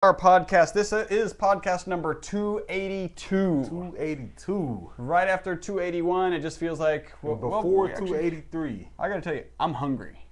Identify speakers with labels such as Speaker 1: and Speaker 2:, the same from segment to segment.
Speaker 1: Our podcast. This is podcast number 282.
Speaker 2: 282.
Speaker 1: Right after 281, it just feels like
Speaker 2: Before 283.
Speaker 1: I gotta tell you, I'm hungry.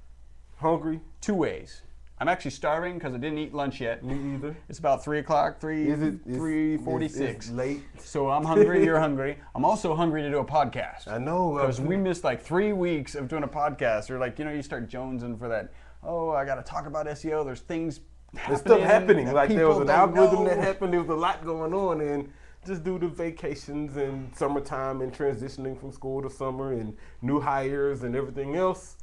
Speaker 2: Hungry?
Speaker 1: Two ways. I'm actually starving because I didn't eat lunch yet.
Speaker 2: Me either.
Speaker 1: It's about 3 o'clock,
Speaker 2: Is it?
Speaker 1: 3:46.
Speaker 2: It's late.
Speaker 1: So I'm hungry, you're hungry. I'm also hungry to do a podcast.
Speaker 2: I know.
Speaker 1: Because we missed like 3 weeks of doing a podcast. Or like, you start jonesing for that, I gotta talk about SEO. There's things
Speaker 2: There's stuff happening. Like there was an algorithm that
Speaker 1: know.
Speaker 2: happened. There was a lot going on, and just due to vacations and summertime and transitioning from school to summer and new hires and everything else,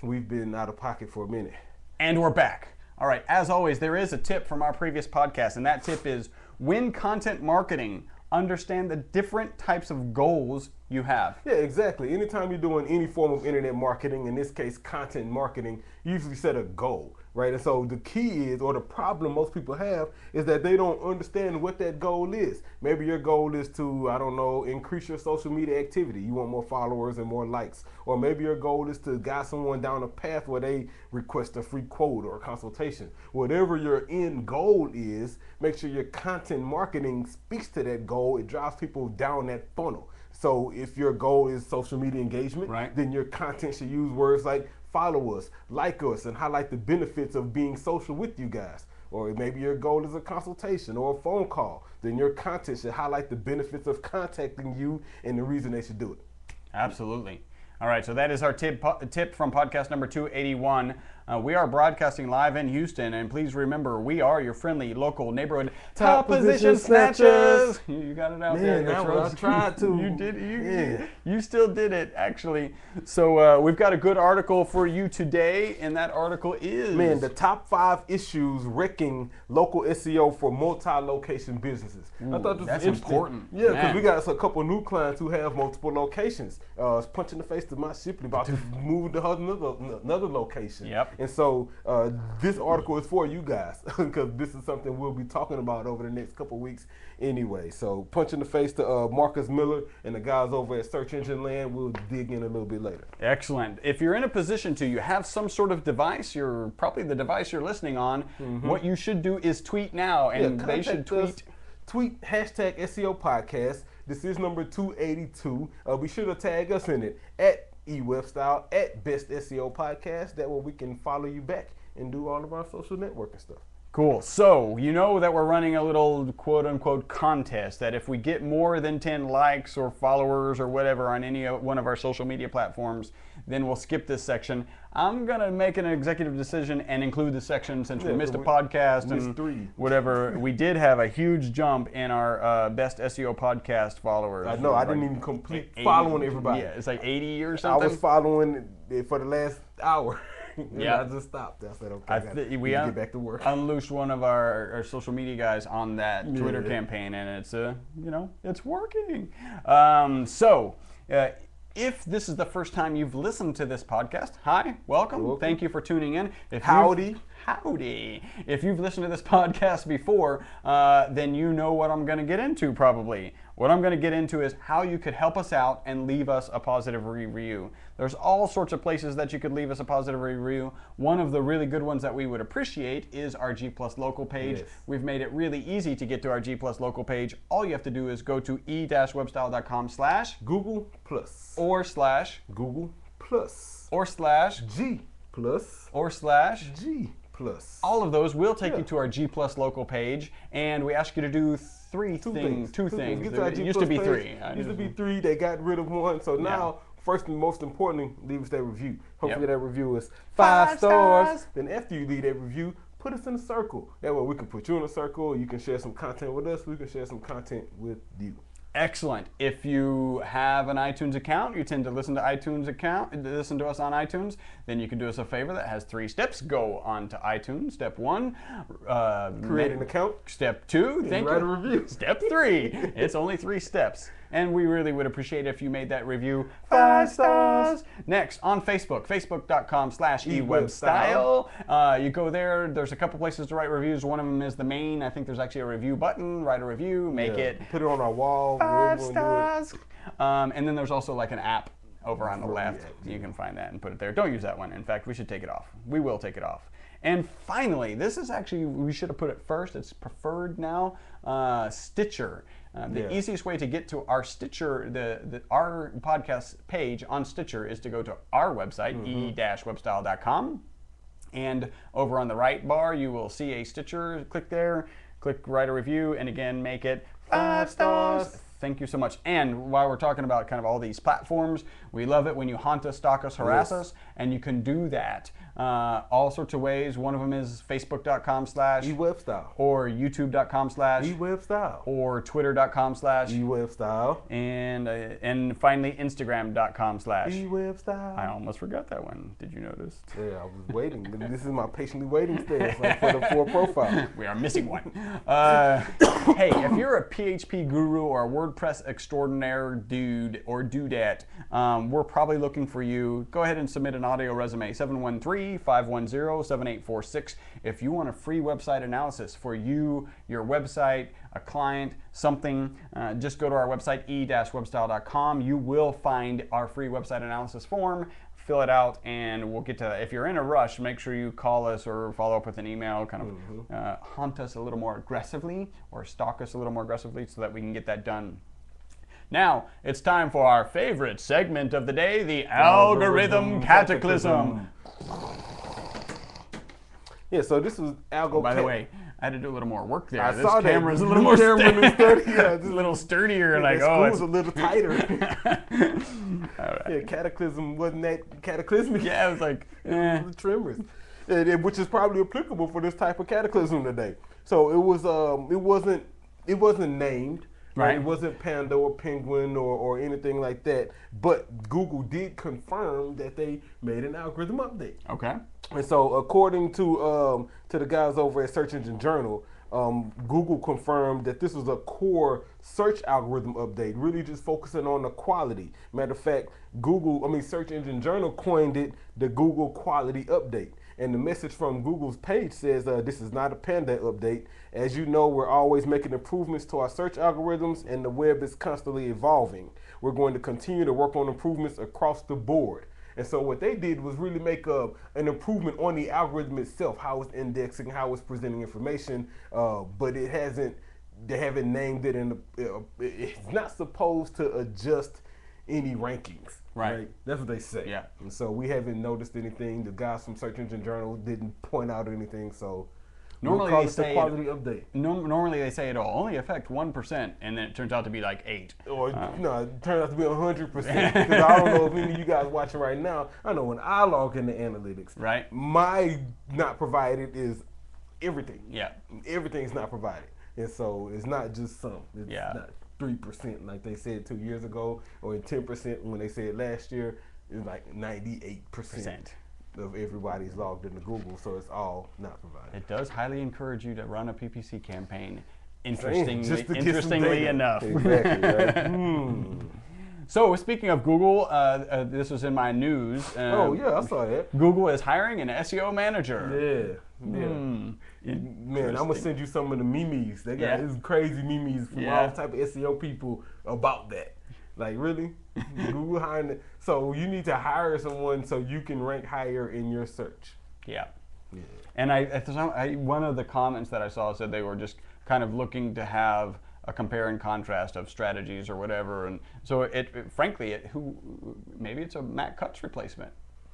Speaker 2: we've been out of pocket for a minute.
Speaker 1: And we're back. All right, as always, there is a tip from our previous podcast, and that tip is when content marketing, understand the different types of goals you have.
Speaker 2: Yeah, exactly. Anytime you're doing any form of internet marketing, in this case content marketing, you usually set a goal, right? And so the key is, or the problem most people have, is that they don't understand what that goal is. Maybe your goal is to, I don't know, increase your social media activity. You want more followers and more likes. Or maybe your goal is to guide someone down a path where they request a free quote or a consultation. Whatever your end goal is, make sure your content marketing speaks to that goal. It drives people down that funnel. So if your goal is social media engagement,
Speaker 1: right,
Speaker 2: then your content should use words like follow us, like us, and highlight the benefits of being social with you guys. Or maybe your goal is a consultation or a phone call. Then your content should highlight the benefits of contacting you and the reason they should do it.
Speaker 1: Absolutely. All right, so that is our tip from podcast number 281. We are broadcasting live in Houston, and please remember, we are your friendly local neighborhood top position snatchers. You got it out there.
Speaker 2: I tried to.
Speaker 1: You did. You still did it, actually. So we've got a good article for you today, and that article is
Speaker 2: the top 5 issues wrecking local SEO for multi-location businesses.
Speaker 1: Ooh,
Speaker 2: I thought this
Speaker 1: that's
Speaker 2: was interesting.
Speaker 1: important.
Speaker 2: Yeah, because
Speaker 1: Man.
Speaker 2: we got a couple new clients who have multiple locations. It's punching the face to my Shipley about to move to another location.
Speaker 1: Yep.
Speaker 2: And so this article is for you guys because this is something we'll be talking about over the next couple weeks anyway. So punch in the face to Marcus Miller and the guys over at Search Engine Land. We'll dig in a little bit later.
Speaker 1: Excellent. If you're in a position to, you have some sort of device, you're probably the device you're listening on, what you should do is tweet now, and they should tweet.
Speaker 2: Tweet hashtag SEO podcast. This is number 282. Be sure to tag us in it at eWebStyle, at Best SEO Podcast. That way we can follow you back and do all of our social networking stuff.
Speaker 1: Cool. So, you know that we're running a little quote-unquote contest that if we get more than 10 likes or followers or whatever on any one of our social media platforms, then we'll skip this section. I'm going to make an executive decision and include the section since we missed a podcast and whatever. We did have a huge jump in our Best SEO Podcast followers.
Speaker 2: I know. I didn't even complete following everybody.
Speaker 1: Yeah, it's like 80 or something.
Speaker 2: I was following it for the last hour.
Speaker 1: Yeah,
Speaker 2: I just stopped. I said, okay, we get back to work.
Speaker 1: Unleashed one of our social media guys on that Twitter campaign, and it's it's working. If this is the first time you've listened to this podcast, hi, welcome. Thank you for tuning in. Howdy. If you've listened to this podcast before, then you know what I'm going to get into probably. What I'm going to get into is how you could help us out and leave us a positive review. There's all sorts of places that you could leave us a positive review. One of the really good ones that we would appreciate is our G Plus local page. Yes. We've made it really easy to get to our G Plus local page. All you have to do is go to e-webstyle.com/Google
Speaker 2: Plus
Speaker 1: or
Speaker 2: /Google Plus
Speaker 1: or
Speaker 2: /G Plus
Speaker 1: or
Speaker 2: /G Plus.
Speaker 1: All of those will take you to our G Plus local page, and we ask you to do two things. It used to be 3.
Speaker 2: It used to be 3. They got rid of 1, so now first and most importantly, leave us that review. Hopefully that review is 5 stars. Then after you leave that review, put us in a circle. That way we can put you in a circle. You can share some content with us. We can share some content with you.
Speaker 1: Excellent. If you have an iTunes account, you tend to listen to us on iTunes, then you can do us a favor that has 3 steps. Go on to iTunes. Step 1,
Speaker 2: create an account.
Speaker 1: Step 2,
Speaker 2: write a review.
Speaker 1: Step 3, it's only 3 steps. And we really would appreciate it if you made that review 5 stars. Next, on Facebook, facebook.com/eWebStyle. You go there, there's a couple places to write reviews. One of them is the main. I think there's actually a review button. Write a review, make it.
Speaker 2: Put it on our wall.
Speaker 1: 5 stars. And then there's also like an app over on the left. You can find that and put it there. Don't use that one. In fact, we should take it off. We will take it off. And finally, this is actually, we should have put it first. It's preferred now. Stitcher. The easiest way to get to our Stitcher, our podcast page on Stitcher is to go to our website, e-webstyle.com. And over on the right bar, you will see a Stitcher. Click there, click write a review, and again, make it 5 stars. Thank you so much. And while we're talking about kind of all these platforms, we love it when you haunt us, stalk us, harass us, and you can do that all sorts of ways. One of them is facebook.com/ewebstyle or youtube.com/ewebstyle or twitter.com/ewebstyle and finally instagram.com/ewebstyle. I almost forgot that one. Did you notice?
Speaker 2: Yeah, I was waiting. This is my patiently waiting stance for a profile.
Speaker 1: We are missing one. Hey, if you're a PHP guru or a WordPress extraordinaire dude or dudette, we're probably looking for you. Go ahead and submit an audio resume, 713-510-7846. If you want a free website analysis for you, your website, a client, something, just go to our website, e-webstyle.com. You will find our free website analysis form. Fill it out, and we'll get to that. If you're in a rush, make sure you call us or follow up with an email, kind of haunt us a little more aggressively or stalk us a little more aggressively so that we can get that done. Now, it's time for our favorite segment of the day, the Algorithm Cataclysm.
Speaker 2: Yeah, so this was
Speaker 1: By the way, I had to do a little more work there.
Speaker 2: I
Speaker 1: this
Speaker 2: saw
Speaker 1: camera's
Speaker 2: that.
Speaker 1: a little more sturdy.
Speaker 2: Yeah,
Speaker 1: It's a little sturdier.
Speaker 2: Yeah,
Speaker 1: Like,
Speaker 2: it's a little tighter. Yeah, Cataclysm wasn't that cataclysmic.
Speaker 1: Yeah, it was like,
Speaker 2: The tremors, which is probably applicable for this type of cataclysm today. So it wasn't named. Right. It wasn't Panda or Penguin or anything like that. But Google did confirm that they made an algorithm update.
Speaker 1: Okay.
Speaker 2: And so, according to the guys over at Search Engine Journal, Google confirmed that this was a core search algorithm update, really just focusing on the quality. Matter of fact, Search Engine Journal coined it the Google Quality Update. And the message from Google's page says, this is not a Panda update. As you know, we're always making improvements to our search algorithms, and the web is constantly evolving. We're going to continue to work on improvements across the board. And so what they did was really make an improvement on the algorithm itself, how it's indexing, how it's presenting information, but they haven't named it, and it's not supposed to adjust any rankings. Right. That's what they say.
Speaker 1: Yeah.
Speaker 2: And so we haven't noticed anything. The guys from Search Engine Journal didn't point out anything. So
Speaker 1: normally
Speaker 2: we'll
Speaker 1: they say
Speaker 2: quality update.
Speaker 1: Normally they say it'll only affect 1%, and then it turns out to be like 8.
Speaker 2: Or no, it turns out to be 100%. Because I don't know if any of you guys watching right now. I know when I log into analytics,
Speaker 1: right,
Speaker 2: my not provided is everything.
Speaker 1: Yeah.
Speaker 2: Everything's not provided, and so it's not just some. It's not 3% like they said 2 years ago, or 10% when they said last year. It's like 98% of everybody's logged into Google, so it's all not provided.
Speaker 1: It does highly encourage you to run a PPC campaign. Interestingly enough.
Speaker 2: Exactly. Right?
Speaker 1: So speaking of Google, this was in my news.
Speaker 2: Oh yeah, I saw that.
Speaker 1: Google is hiring an SEO manager.
Speaker 2: Yeah. Man, I'm gonna send you some of the memes. They got these crazy memes from all type of SEO people about that. Like, really? Google hiring it. So you need to hire someone so you can rank higher in your search.
Speaker 1: Yeah. And one of the comments that I saw said they were just kind of looking to have a compare and contrast of strategies or whatever, and so maybe it's a Matt Cutts replacement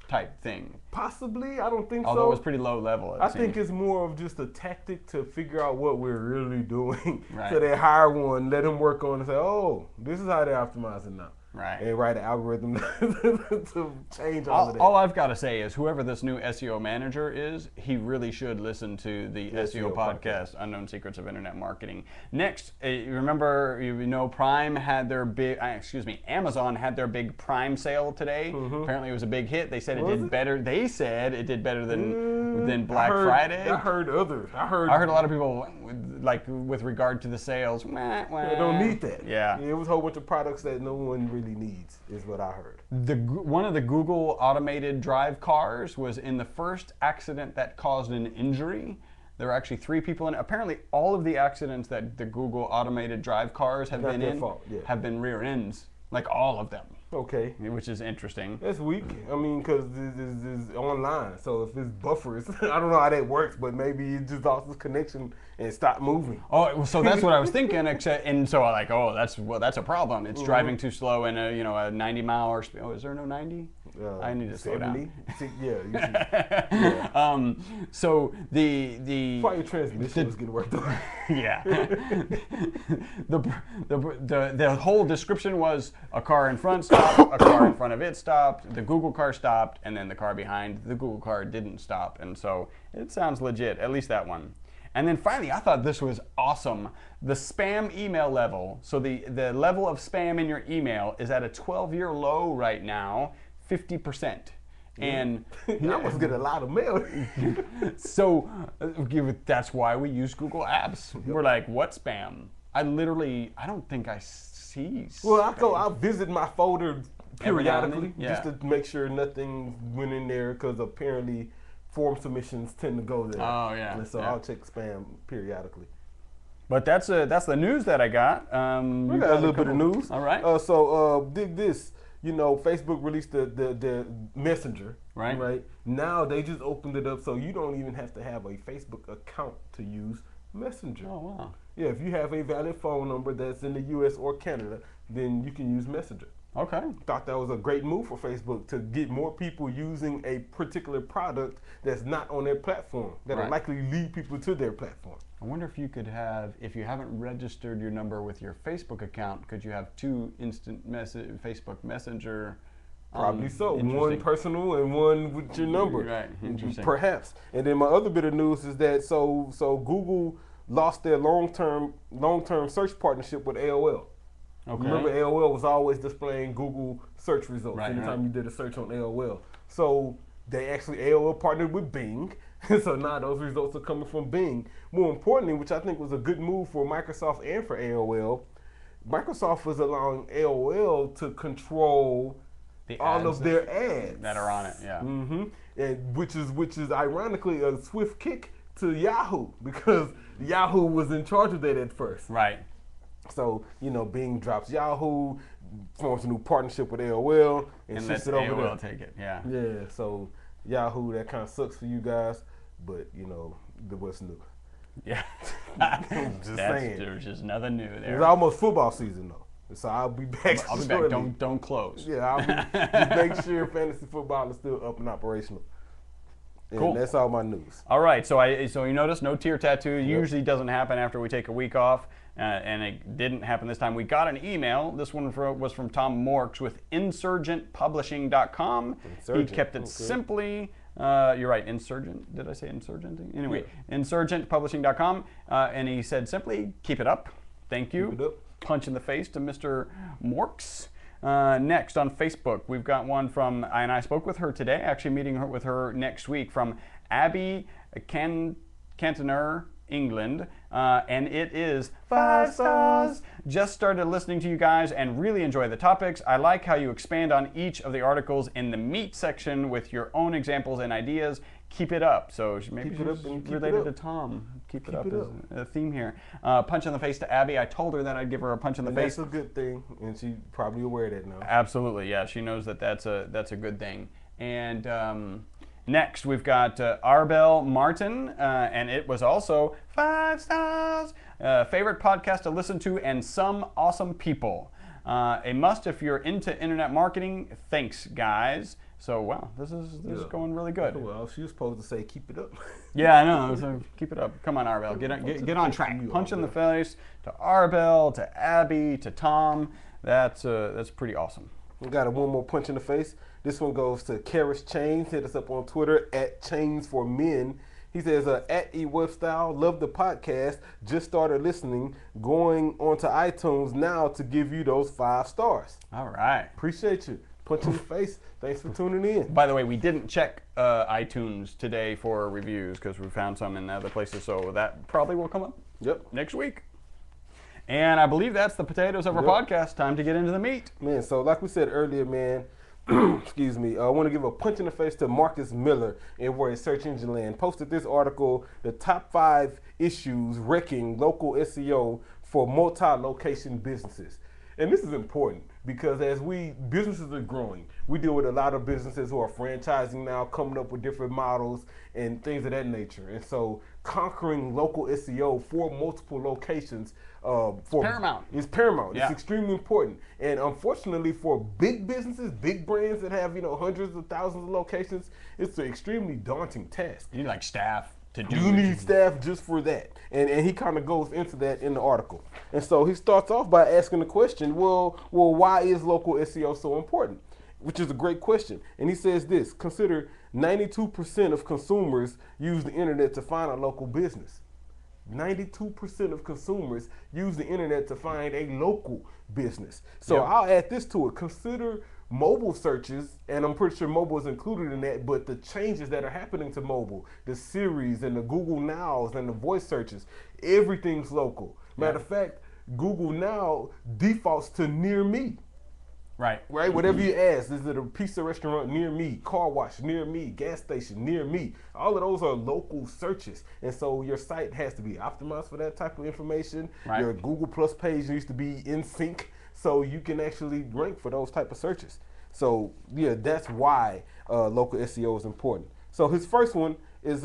Speaker 1: type thing.
Speaker 2: Possibly, I don't think so.
Speaker 1: Although it was pretty low level.
Speaker 2: I think it's more of just a tactic to figure out what we're really doing.
Speaker 1: Right.
Speaker 2: So they hire one, let him work on it, and say, oh, this is how they're optimizing now.
Speaker 1: Right.
Speaker 2: And write an algorithm to change all of that.
Speaker 1: All I've got to say is whoever this new SEO manager is, he really should listen to the SEO podcast, Unknown Secrets of Internet Marketing. Next, remember, Prime had their big, Amazon had their big Prime sale today. Apparently it was a big hit. They said it did better. They said it did better than Black Friday.
Speaker 2: I heard others. I heard
Speaker 1: a lot of people, like, with regard to the sales,
Speaker 2: they don't need that.
Speaker 1: Yeah.
Speaker 2: It was a whole bunch of products that no one really needs, is what I heard.
Speaker 1: One of the Google automated drive cars was in the first accident that caused an injury. There were actually 3 people in it. Apparently, all of the accidents that the Google automated drive cars have been in have been rear ends, like all of them.
Speaker 2: Okay.
Speaker 1: which is interesting.
Speaker 2: That's weak. I mean, because this is online. So if it's buffers, I don't know how that works, but maybe it just lost its connection and stopped moving.
Speaker 1: Oh, so that's what I was thinking. And so I'm like, oh, that's a problem. It's driving too slow in a 90 mile or speed. Oh, is there no 90? I need to slow down.
Speaker 2: Yeah.
Speaker 1: So the
Speaker 2: That's why your transmission was getting worked on.
Speaker 1: Yeah. the whole description was a car in front stopped, a car in front of it stopped, the Google car stopped, and then the car behind the Google car didn't stop. And so it sounds legit, at least that one. And then finally, I thought this was awesome. The spam email level. So the level of spam in your email is at a 12-year low right now, 50%. And
Speaker 2: I must get a lot of mail.
Speaker 1: So that's why we use Google Apps. We're like, what spam? I don't think I see spam.
Speaker 2: Well, I visit my folder periodically just to make sure nothing went in there, because apparently form submissions tend to go there.
Speaker 1: Oh, yeah.
Speaker 2: And so I'll check spam periodically.
Speaker 1: But that's the news that I got.
Speaker 2: We got a little bit of news.
Speaker 1: All right.
Speaker 2: So dig this. Facebook released the Messenger. Right. Now they just opened it up so you don't even have to have a Facebook account to use Messenger.
Speaker 1: Oh, wow.
Speaker 2: Yeah, if you have a valid phone number that's in the U.S. or Canada, then you can use Messenger.
Speaker 1: Okay.
Speaker 2: Thought that was a great move for Facebook to get more people using a particular product that's not on their platform, that'll likely lead people to their platform.
Speaker 1: I wonder if you could have, if you haven't registered your number with your Facebook account, could you have two instant Facebook Messenger?
Speaker 2: Probably so. One personal and one with your number.
Speaker 1: Right. Interesting.
Speaker 2: Perhaps. And then my other bit of news is that so Google lost their long-term search partnership with AOL. Okay. Remember, AOL was always displaying Google search results anytime you did a search on AOL. So AOL partnered with Bing. So now those results are coming from Bing. More importantly, which I think was a good move for Microsoft and for AOL, Microsoft was allowing AOL to control all of their ads
Speaker 1: that are on it. Yeah.
Speaker 2: Mm-hmm. And which is ironically a swift kick to Yahoo, because Yahoo was in charge of that at first.
Speaker 1: Right.
Speaker 2: So, Bing drops Yahoo, forms a new partnership with AOL, and shifts it over
Speaker 1: AOL take it, yeah.
Speaker 2: Yeah, so Yahoo, that kind of sucks for you guys, but, what's new?
Speaker 1: Yeah.
Speaker 2: Just saying.
Speaker 1: There's just nothing new there.
Speaker 2: It's almost football season, though. So I'll be back.
Speaker 1: I'll be back. Don't close.
Speaker 2: Yeah, I'll just make sure fantasy football is still up and operational. And
Speaker 1: cool.
Speaker 2: That's all my news.
Speaker 1: All right. So you notice no tear tattoo. Usually doesn't happen after we take a week off, and it didn't happen this time. We got an email. This one was from Tom Morks with insurgentpublishing.com. He kept it simply. You're right, Insurgent. Did I say Insurgent? Anyway, insurgentpublishing.com. And he said simply, keep it up. Thank you.
Speaker 2: Keep it up.
Speaker 1: Punch in the face to Mr. Morks. Next on Facebook, we've got one from, and I spoke with her today, actually meeting with her next week, from Abby Cantoner, England, and it is 5 stars. Just started listening to you guys and really enjoy the topics. I like how you expand on each of the articles in the meat section with your own examples and ideas. Keep it up. So maybe she's related to Tom. Keep it up is a theme here. Punch in the face to Abby. I told her that I'd give her a punch in the face.
Speaker 2: That's a good thing, and she's probably aware of that now.
Speaker 1: Absolutely, yeah. She knows that that's a good thing. And next, we've got Arbel Martin, and it was also 5 stars. Favorite podcast to listen to and some awesome people. A must if you're into internet marketing. Thanks, guys. So, wow, this is going really good.
Speaker 2: Well, she was supposed to say keep it up.
Speaker 1: Yeah, I know. So keep it up. Come on, Arbel. Get on track. Punch in the face to Arbel, to Abby, to Tom. That's pretty awesome.
Speaker 2: We got one more punch in the face. This one goes to Karis Chains. Hit us up on Twitter at Chains for Men. He says, at eWebstyle, love the podcast. Just started listening. Going onto iTunes now to give you those 5 stars.
Speaker 1: All right.
Speaker 2: Appreciate you. Punch in the face. Thanks for tuning in.
Speaker 1: By the way, we didn't check iTunes today for reviews because we found some in other places, so that probably will come up next week. And I believe that's the potatoes of our podcast. Time to get into the meat.
Speaker 2: Man, so like we said earlier, man, excuse me, I want to give a punch in the face to Marcus Miller in Where Is Search Engine Land. Posted this article, the top 5 issues wrecking local SEO for multi-location businesses. And this is important because as businesses are growing, we deal with a lot of businesses who are franchising now, coming up with different models and things of that nature. And so conquering local SEO for multiple locations
Speaker 1: paramount.
Speaker 2: It's paramount.
Speaker 1: Yeah.
Speaker 2: It's extremely important. And unfortunately for big businesses, big brands that have, hundreds of thousands of locations, it's an extremely daunting task.
Speaker 1: You need like staff to do
Speaker 2: You need staff just for that. And he kind of goes into that in the article. And so he starts off by asking the question, well, why is local SEO so important? Which is a great question. And he says this: consider 92% of consumers use the internet to find a local business. 92% of consumers use the internet to find a local business. So
Speaker 1: Yep.
Speaker 2: I'll add this to it. Consider mobile searches, and I'm pretty sure mobile is included in that, but the changes that are happening to mobile, the Siris and the Google Nows and the voice searches, everything's local. Matter of fact, Google Now defaults to near me.
Speaker 1: Right.
Speaker 2: Right? Whatever you ask, is it a pizza restaurant near me, car wash near me, gas station near me? All of those are local searches. And so your site has to be optimized for that type of information.
Speaker 1: Right.
Speaker 2: Your Google Plus page needs to be in sync so you can actually rank for those type of searches. So yeah, that's why local SEO is important. So his first one is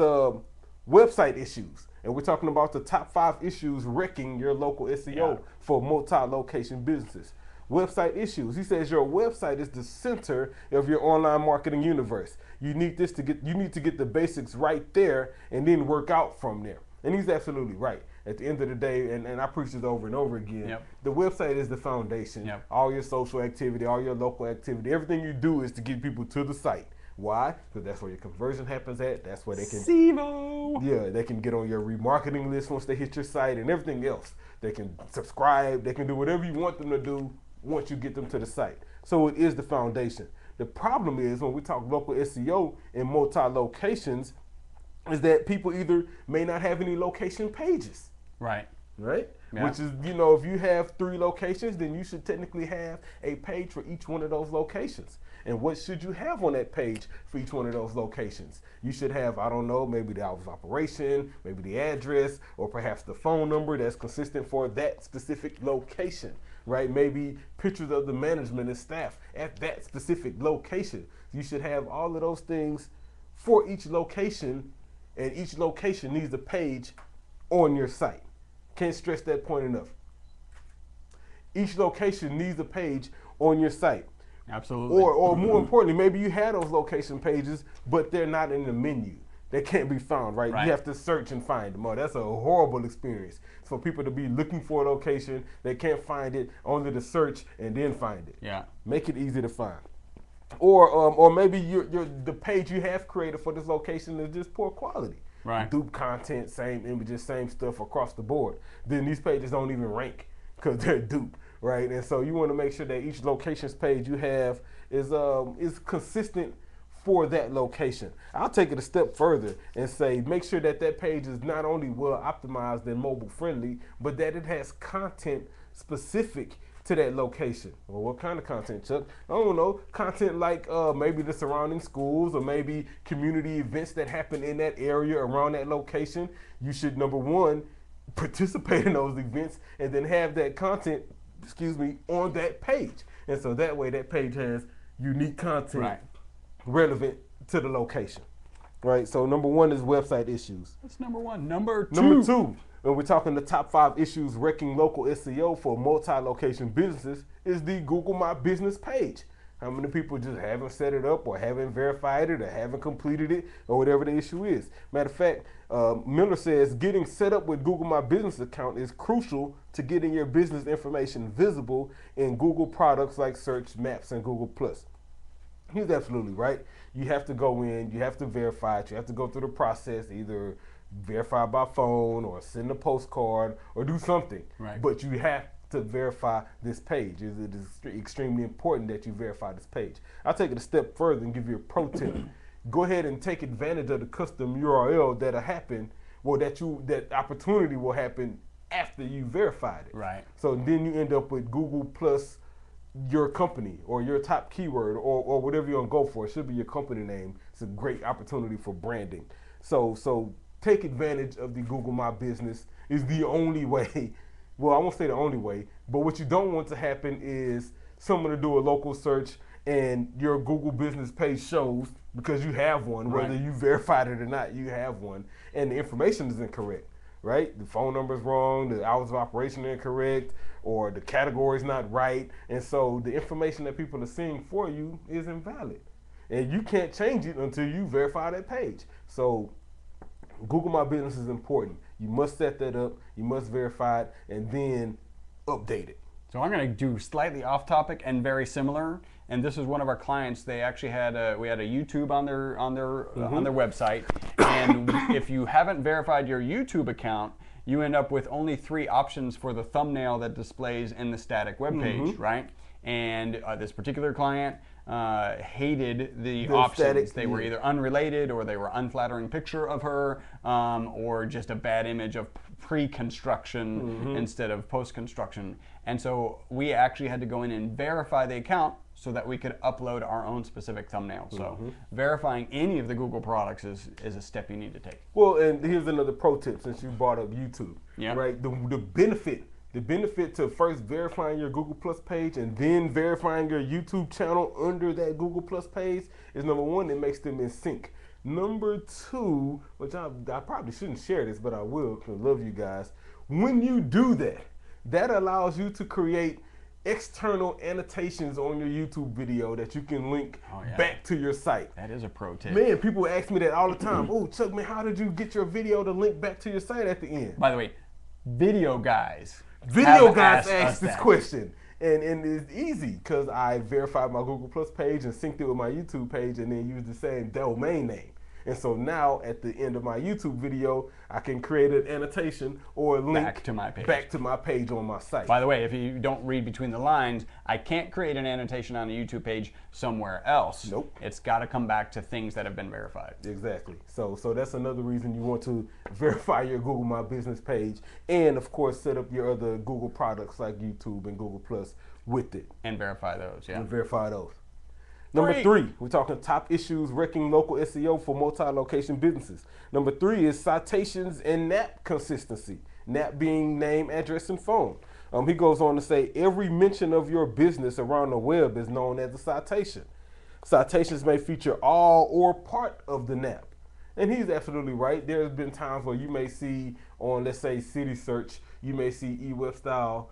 Speaker 2: website issues. And we're talking about the top 5 issues wrecking your local SEO for multi-location businesses. Website issues. He says your website is the center of your online marketing universe. You need to get the basics right there and then work out from there. And he's absolutely right. At the end of the day, and I preach this over and over again, the website is the foundation. All your social activity, all your local activity, everything you do is to get people to the site. Why? Because that's where your conversion happens at. That's where they can they can get on your remarketing list once they hit your site and everything else. They can subscribe. They can do whatever you want them to do once you get them to the site. So it is the foundation. The problem is when we talk local SEO in multi-locations is that people either may not have any location pages.
Speaker 1: Right.
Speaker 2: Right?
Speaker 1: Yeah.
Speaker 2: Which is, if you have 3 locations, then you should technically have a page for each one of those locations. And what should you have on that page for each one of those locations? You should have, I don't know, maybe the hours of operation, maybe the address, or perhaps the phone number that's consistent for that specific location, right? Maybe pictures of the management and staff at that specific location. You should have all of those things for each location, and each location needs a page on your site. Can't stress that point enough. Each location needs a page on your site.
Speaker 1: Absolutely.
Speaker 2: Or more importantly, maybe you have those location pages, but they're not in the menu. They can't be found, right? You have to search and find them. Oh, that's a horrible experience. For people to be looking for a location, they can't find it, only to search and then find it.
Speaker 1: Yeah.
Speaker 2: Make it easy to find. Or maybe the page you have created for this location is just poor quality.
Speaker 1: Right.
Speaker 2: Dupe content, same images, same stuff across the board. Then these pages don't even rank because they're dupe, right? And so you want to make sure that each location's page you have is consistent for that location. I'll take it a step further and say make sure that that page is not only well optimized and mobile friendly, but that it has content specific to that location. Well, what kind of content, Chuck? I don't know. Content like maybe the surrounding schools or maybe community events that happen in that area around that location. You should, number one, participate in those events and then have that content, on that page. And so that way that page has unique content relevant to the location. Right? So number 1 is website issues.
Speaker 1: That's number 1. Number 2.
Speaker 2: Number 2. When we're talking the top 5 issues wrecking local SEO for multi-location businesses is the Google My Business page. How many people just haven't set it up or haven't verified it or haven't completed it or whatever the issue is? Matter of fact, Miller says getting set up with Google My Business account is crucial to getting your business information visible in Google products like Search, Maps, and Google+. He's absolutely right. You have to go in, you have to verify it, you have to go through the process, either verify by phone or send a postcard or do something.
Speaker 1: Right.
Speaker 2: But you have to verify this page. It is extremely important that you verify this page. I'll take it a step further and give you a pro tip. Go ahead and take advantage of the custom URL that'll happen, well, that opportunity will happen after you verified it.
Speaker 1: Right.
Speaker 2: So then you end up with Google plus your company or your top keyword or whatever you're gonna go for. It should be your company name. It's a great opportunity for branding. So take advantage of the Google My Business. Is the only way Well, I won't say the only way, but what you don't want to happen is someone to do a local search and your Google business page shows, because you have one, whether you verified it or not, you have one, and the information is incorrect, right? The phone number is wrong, the hours of operation are incorrect, or the category is not right, and so the information that people are seeing for you is invalid. And you can't change it until you verify that page. So Google My Business is important. You must set that up, you must verify it, and then update it.
Speaker 1: So I'm going to do slightly off topic and very similar. And this is one of our clients. They actually had we had a YouTube on their website. And if you haven't verified your YouTube account, you end up with only 3 options for the thumbnail that displays in the static web page, right? And this particular client hated the options.
Speaker 2: Static,
Speaker 1: they were either unrelated, or they were unflattering picture of her, or just a bad image of pre-construction instead of post-construction. And so we actually had to go in and verify the account so that we could upload our own specific thumbnail. So verifying any of the Google products is a step you need to take.
Speaker 2: Well, and here's another pro tip since you brought up YouTube, right? The benefit to first verifying your Google Plus page and then verifying your YouTube channel under that Google Plus page is, number 1, it makes them in sync. Number 2, which I probably shouldn't share this, but I will because I love you guys. When you do that, that allows you to create external annotations on your YouTube video that you can link back to your site.
Speaker 1: That is a pro tip.
Speaker 2: Man, people ask me that all the time. Oh, Chuck, man, how did you get your video to link back to your site at the end?
Speaker 1: By the way, video guys
Speaker 2: ask this question. And it's easy because I verified my Google Plus page and synced it with my YouTube page and then used the same domain name. And so now at the end of my YouTube video, I can create an annotation or a link
Speaker 1: back to my
Speaker 2: page on my site.
Speaker 1: By the way, if you don't read between the lines, I can't create an annotation on a YouTube page somewhere else.
Speaker 2: Nope.
Speaker 1: It's got to come back to things that have been verified.
Speaker 2: Exactly. So that's another reason you want to verify your Google My Business page, and of course set up your other Google products like YouTube and Google Plus with it.
Speaker 1: And verify those,
Speaker 2: And verify those. Number 3, we're talking top issues wrecking local SEO for multi-location businesses. Number 3 is citations and NAP consistency. NAP being name, address, and phone. He goes on to say every mention of your business around the web is known as a citation. Citations may feature all or part of the NAP. And he's absolutely right. There's been times where you may see on, let's say, City Search, you may see eWebStyle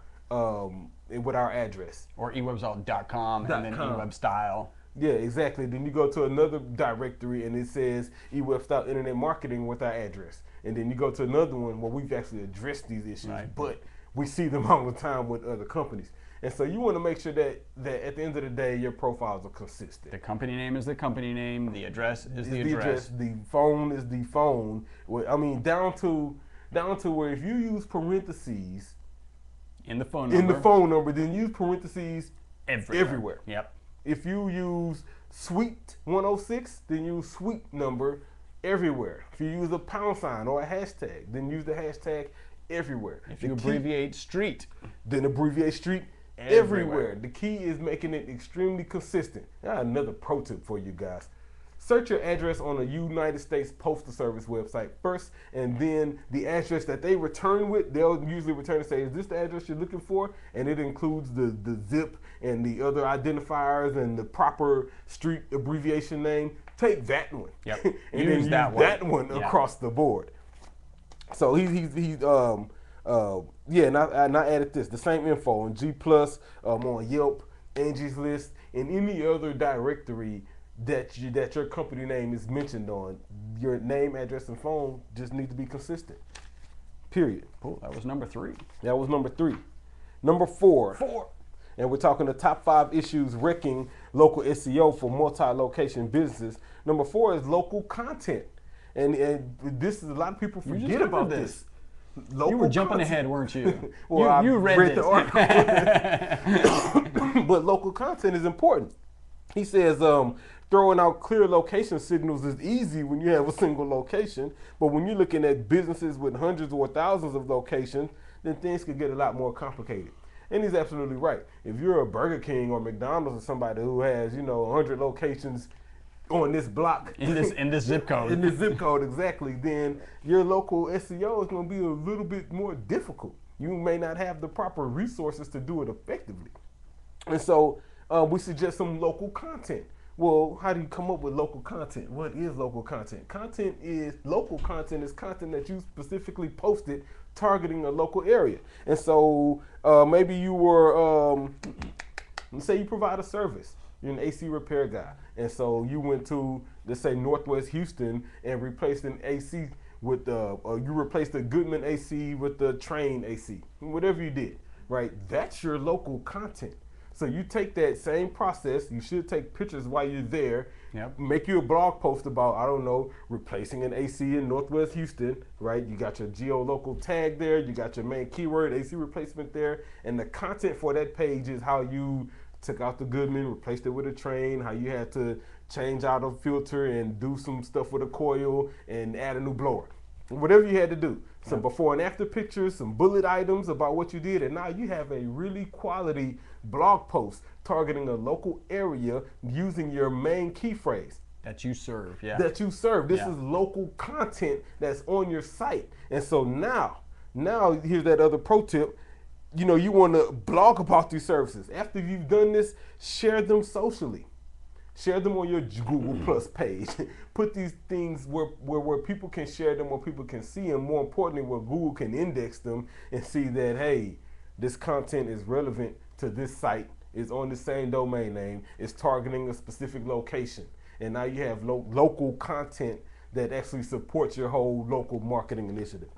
Speaker 2: with our address.
Speaker 1: Or eWebStyle.com and then eWebStyle.
Speaker 2: Yeah, exactly. Then you go to another directory and it says eWebStyle Internet Marketing with our address. And then you go to another one where we've actually addressed these issues, but we see them all the time with other companies. And so you want to make sure that at the end of the day, your profiles are consistent.
Speaker 1: The company name is the company name. The address is the address.
Speaker 2: The phone is the phone. I mean, down to where if you use parentheses
Speaker 1: in the phone number,
Speaker 2: then use parentheses everywhere.
Speaker 1: Yep.
Speaker 2: If you use suite 106, then use suite number everywhere. If you use a pound sign or a hashtag, then use the hashtag everywhere.
Speaker 1: If you abbreviate street,
Speaker 2: then abbreviate street everywhere. The key is making it extremely consistent. Now, another pro tip for you guys. Search your address on a United States Postal Service website first, and then the address that they return with, they'll usually return and say, is this the address you're looking for? And it includes the zip and the other identifiers and the proper street abbreviation name. Take that one.
Speaker 1: Yep.
Speaker 2: And use that one across the board. So and I added this, the same info on G+, on Yelp, Angie's List, and any other directory that your company name is mentioned on. Your name, address, and phone just need to be consistent. Period.
Speaker 1: Cool. That was number 3.
Speaker 2: That was number 3. Number 4. And we're talking the top 5 issues wrecking local SEO for multi-location businesses. Number 4 is local content. And this is a lot of people forget about this.
Speaker 1: You were jumping ahead, weren't you?
Speaker 2: Well,
Speaker 1: you read
Speaker 2: the article. But local content is important. He says throwing out clear location signals is easy when you have a single location, but when you're looking at businesses with hundreds or thousands of locations, then things could get a lot more complicated. And he's absolutely right. If you're a Burger King or McDonald's or somebody who has, 100 locations on this block,
Speaker 1: in this zip code,
Speaker 2: exactly, then your local SEO is going to be a little bit more difficult you may not have the proper resources to do it effectively. And so we suggest some local content. Well, how do you come up with local content? What is local content? Local content is content that you specifically posted targeting a local area. And so maybe you were, let's say you provide a service. You're an AC repair guy. And so you went to, let's say, Northwest Houston and replaced an AC with you replaced the Goodman AC with the Train AC. Whatever you did, right? That's your local content. So you take that same process, you should take pictures while you're there, make you a blog post about, I don't know, replacing an AC in Northwest Houston, right? You got your geo-local tag there, you got your main keyword, AC replacement there, and the content for that page is how you took out the Goodman, replaced it with a Train, how you had to change out a filter and do some stuff with a coil and add a new blower. Whatever you had to do. Some before and after pictures, some bullet items about what you did, and now you have a really quality blog post targeting a local area using your main key phrase.
Speaker 1: That you serve,
Speaker 2: That you serve. This is local content that's on your site. And so now here's that other pro tip. You know, you want to blog about these services. After you've done this, share them socially. Share them on your Google Plus page. Put these things where people can share them, where people can see them. More importantly, where Google can index them and see that, hey, this content is relevant to this site, is on the same domain name, is targeting a specific location. And now you have local content that actually supports your whole local marketing initiative.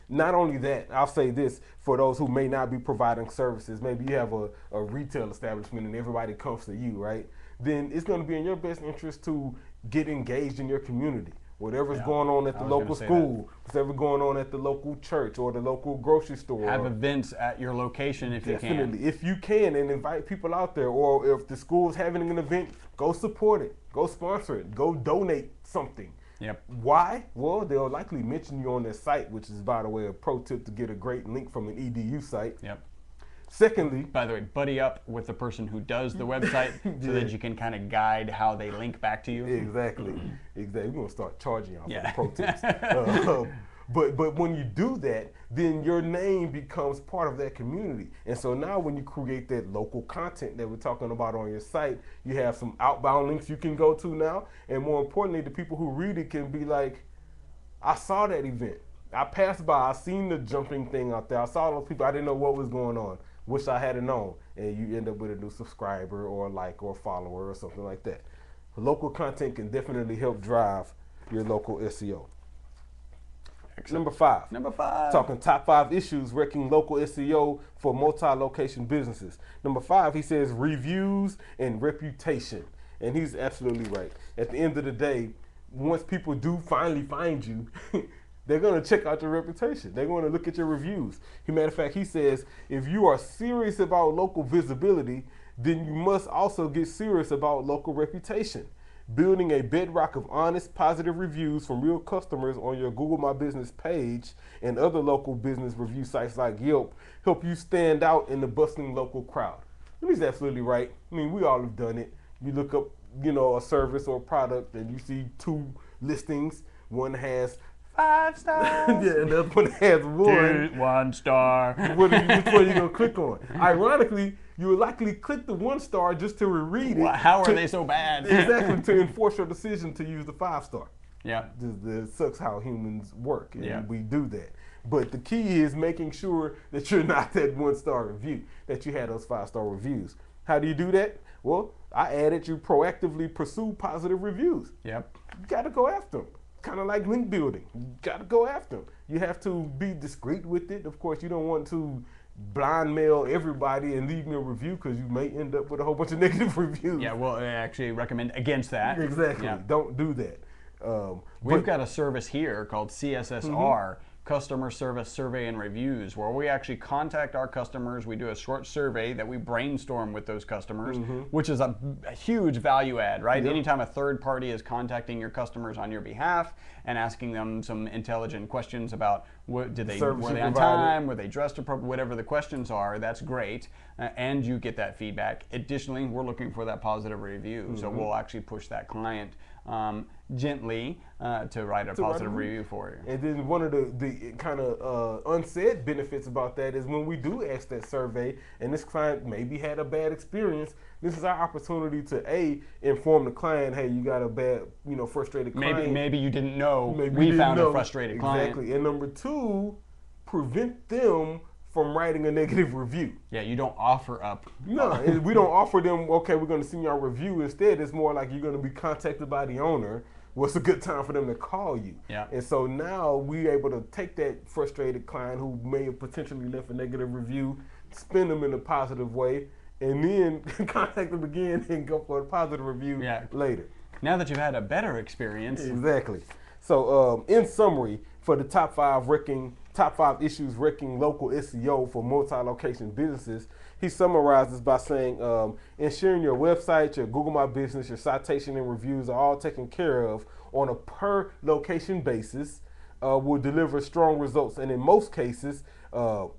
Speaker 2: Not only that, I'll say this for those who may not be providing services. Maybe you have a retail establishment and everybody comes to you, right? Then it's going to be in your best interest to get engaged in your community. Whatever's going on at the local school, whatever's going on at the local church or the local grocery store.
Speaker 1: Have events at your location if you can.
Speaker 2: Definitely, if you can, and invite people out there. Or if the school's having an event, go support it, go sponsor it, go donate something. Why? Well, they'll likely mention you on their site, which is, by the way, a pro tip to get a great link from an EDU site. Secondly,
Speaker 1: by the way, buddy up with the person who does the website so that you can kind of guide how they link back to you.
Speaker 2: Exactly. We're gonna start charging y'all for the pro tips. But when you do that, then your name becomes part of that community. And so now when you create that local content that we're talking about on your site, you have some outbound links you can go to now. And more importantly, the people who read it can be like, I saw that event. I passed by, I seen the jumping thing out there. I saw those people, I didn't know what was going on. Wish I had known. And you end up with a new subscriber or a like or a follower or something like that. Local content can definitely help drive your local SEO.
Speaker 1: Excellent.
Speaker 2: Number five. Talking top 5 issues wrecking local SEO for multi-location businesses. Number 5, he says reviews and reputation. And he's absolutely right. At the end of the day, once people do finally find you, they're going to check out your reputation. They're going to look at your reviews. As a matter of fact, he says, if you are serious about local visibility, then you must also get serious about local reputation. Building a bedrock of honest, positive reviews from real customers on your Google My Business page and other local business review sites like Yelp help you stand out in the bustling local crowd. And he's absolutely right. I mean, we all have done it. You look up, a service or a product and you see 2 listings. One has 5 stars. And the other one has
Speaker 1: 1 star.
Speaker 2: Which one are you going to click on? Ironically, you would likely click the 1 star just to reread it.
Speaker 1: How are they so bad?
Speaker 2: Exactly, to enforce your decision to use the 5 star.
Speaker 1: It
Speaker 2: sucks how humans work, and we do that. But the key is making sure that you're not that 1 star review, that you had those 5 star reviews. How do you do that? Well, I added you proactively pursue positive reviews. You got to go after them. Kind of like link building. You got to go after them. You have to be discreet with it. Of course, you don't want to blind mail everybody and leave me a review because you may end up with a whole bunch of negative reviews.
Speaker 1: Well, I actually recommend against that.
Speaker 2: Exactly. Don't do that.
Speaker 1: We've got a service here called CSSR, Customer Service Survey and Reviews, where we actually contact our customers. We do a short survey that we brainstorm with those customers, which is a huge value add, right? Anytime a third party is contacting your customers on your behalf and asking them some intelligent questions about were they on time, were they dressed appropriately, whatever the questions are, that's great, and you get that feedback. Additionally, we're looking for that positive review, so we'll actually push that client gently to write a positive review for you.
Speaker 2: And then one of the kind of unsaid benefits about that is when we do ask that survey and this client maybe had a bad experience, this is our opportunity to inform the client, hey, you got a bad, frustrated client.
Speaker 1: Maybe you didn't know we found a frustrated client.
Speaker 2: Exactly. And number two, prevent them from writing a negative review.
Speaker 1: Yeah, you don't offer up.
Speaker 2: No, we don't offer them, okay, we're going to send you our review. Instead, it's more like you're going to be contacted by the owner. What's a good time for them to call you?
Speaker 1: Yeah.
Speaker 2: And so now we're able to take that frustrated client who may have potentially left a negative review, spin them in a positive way, and then contact them again and go for a positive review later.
Speaker 1: Now that you've had a better experience.
Speaker 2: Exactly. So in summary, for the top five issues wrecking local SEO for multi-location businesses, he summarizes by saying ensuring your website, your Google My Business, your citation and reviews are all taken care of on a per location basis will deliver strong results, and in most cases will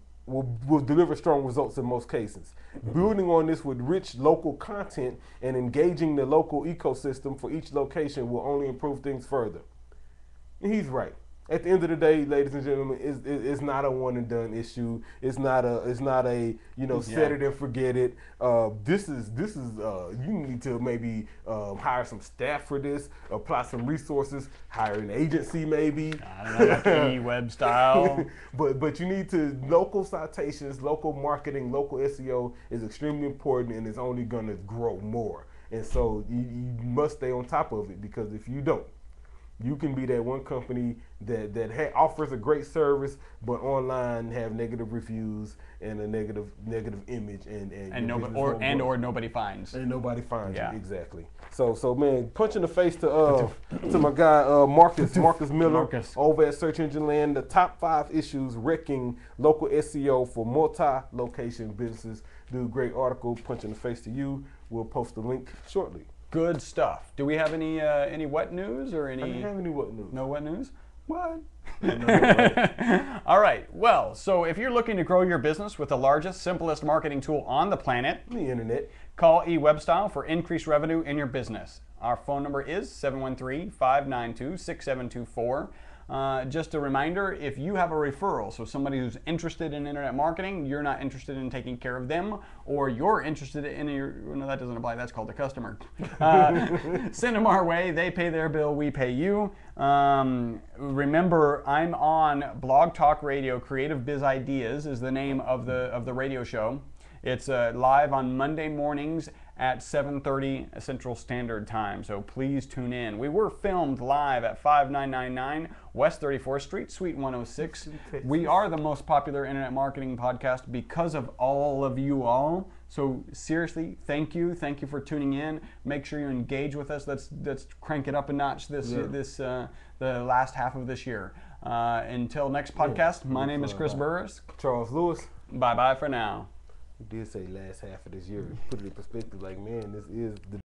Speaker 2: deliver strong results in most cases. Building on this with rich local content and engaging the local ecosystem for each location will only improve things further. And he's right. At the end of the day, ladies and gentlemen, it's not a one and done issue. It's not a set it and forget it. This is you need to maybe hire some staff for this, apply some resources, hire an agency maybe.
Speaker 1: I don't know, like eWeb style.
Speaker 2: but you need to local citations, local marketing, local SEO is extremely important, and it's only going to grow more. And so you must stay on top of it, because if you don't, you can be that one company that offers a great service, but online have negative reviews and a negative image, and nobody finds. And nobody finds you, exactly. So man, punch in the face to my guy Marcus Miller over at Search Engine Land. The top 5 issues wrecking local SEO for multi-location businesses. Do a great article. Punch in the face to you. We'll post the link shortly.
Speaker 1: Good stuff. Do we have any wet news or any?
Speaker 2: I don't have any wet news.
Speaker 1: No wet news? What?
Speaker 2: No.
Speaker 1: All right. Well, so if you're looking to grow your business with the largest, simplest marketing tool on the planet,
Speaker 2: the internet,
Speaker 1: call eWebstyle for increased revenue in your business. Our phone number is 713-592-6724. Just a reminder, if you have a referral, so somebody who's interested in internet marketing, you're not interested in taking care of them, or you're interested in no, that doesn't apply, that's called a customer. Send them our way, they pay their bill, we pay you. Remember, I'm on Blog Talk Radio. Creative Biz Ideas is the name of the radio show. It's live on Monday mornings at 7:30 Central Standard Time, so please tune in. We were filmed live at 5999 West 34th Street, Suite 106. We are the most popular internet marketing podcast because of all of you all. So seriously, thank you for tuning in. Make sure you engage with us. Let's crank it up a notch the last half of this year. Until next podcast, my name is Chris Burris.
Speaker 2: Charles Lewis.
Speaker 1: Bye bye for now.
Speaker 2: We did say last half of this year. Put it in perspective, like, man, this is the